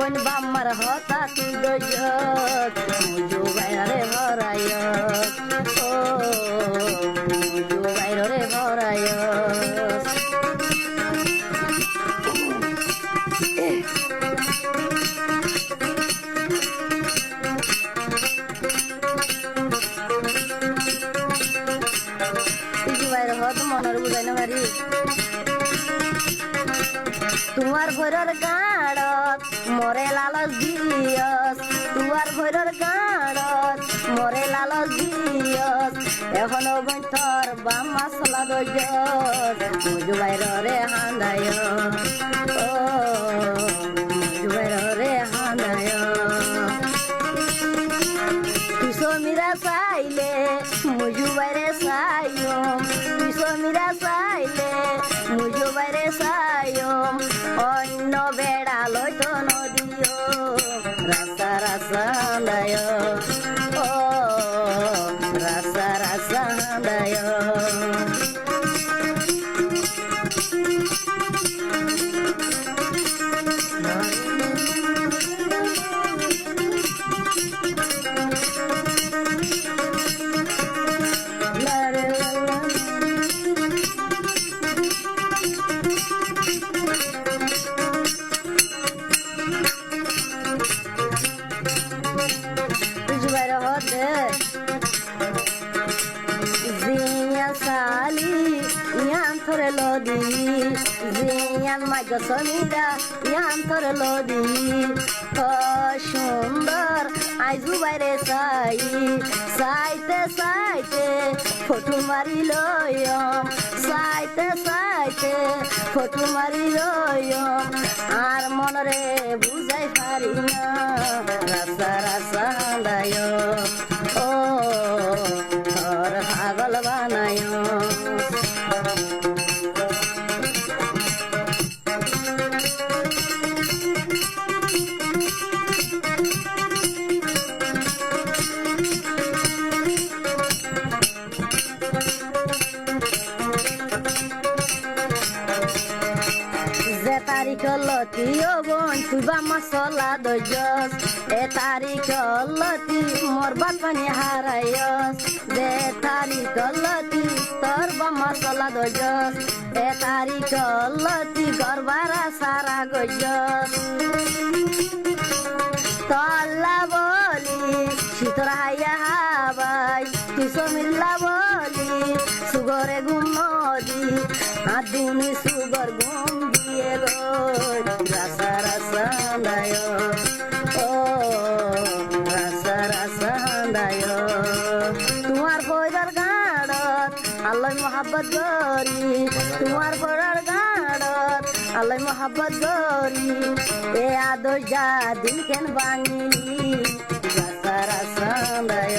বোন বাম্মার হতা তুই দইয়ত মুজু বাইরে ভরায়ত ও মুজু বাইরে ভরায়ত মুজু বাইরে হত মনের বুঝাই না পারি তোমার ভৈরর গাড়ত মরে লালচ দিয়স তোমার ভৈরর গাড়ত মরে লালচ দিয়স এখনো বইথর বাম মশলা দইয়স মুজু বাইরে হান্দায় ও মুজু বাইরে হান্দায় মিরা চাইলে মুজু বাইরে চাইম মিরা চাইলে মুজু বাইরে চাইম অন্য বেড়া লইতো নদীয় রাস্তা রাস্তা হান্দায় ও রাস্তা রাস্তা হান্দায় lodi ziyan mago samira yan tor lodi o সুন্দর আইজু বাইরে সাই সাইতে সাইতে ফটো মারি লয়ম সাইতে সাইতে ফটো মারি লয়ম আর মনরে বুঝাই পারি না রাস্তা রাস্তা হান্দায় ও ঘর পাগল বানায় তারিখ লতি ও বোন তুবা মশলা দজস এ তারিখ লতি মোর বাপানি হারায়স দে তারিখ লতি তোর বা মশলা দজস এ তারিখ লতি গরবারা সারা গজস তল্লা বলি শীতর হাইয়া হাবাই কিসমিল্লা বলি সুগরে ঘুম নদী আদুনি সুগর ঘুম দিয়ে গো রাসা রাসা হান্দায় ও রাসা রাসা হান্দায় তোমার বইরার গাড়ত আল্লাহ মোহাব্বত গরি তোমার বইরার গাড়ত আল্লাহ মোহাব্বত গরি এ আদর যা দিন কেন ভাঙিলি রাসা রাসা হান্দায়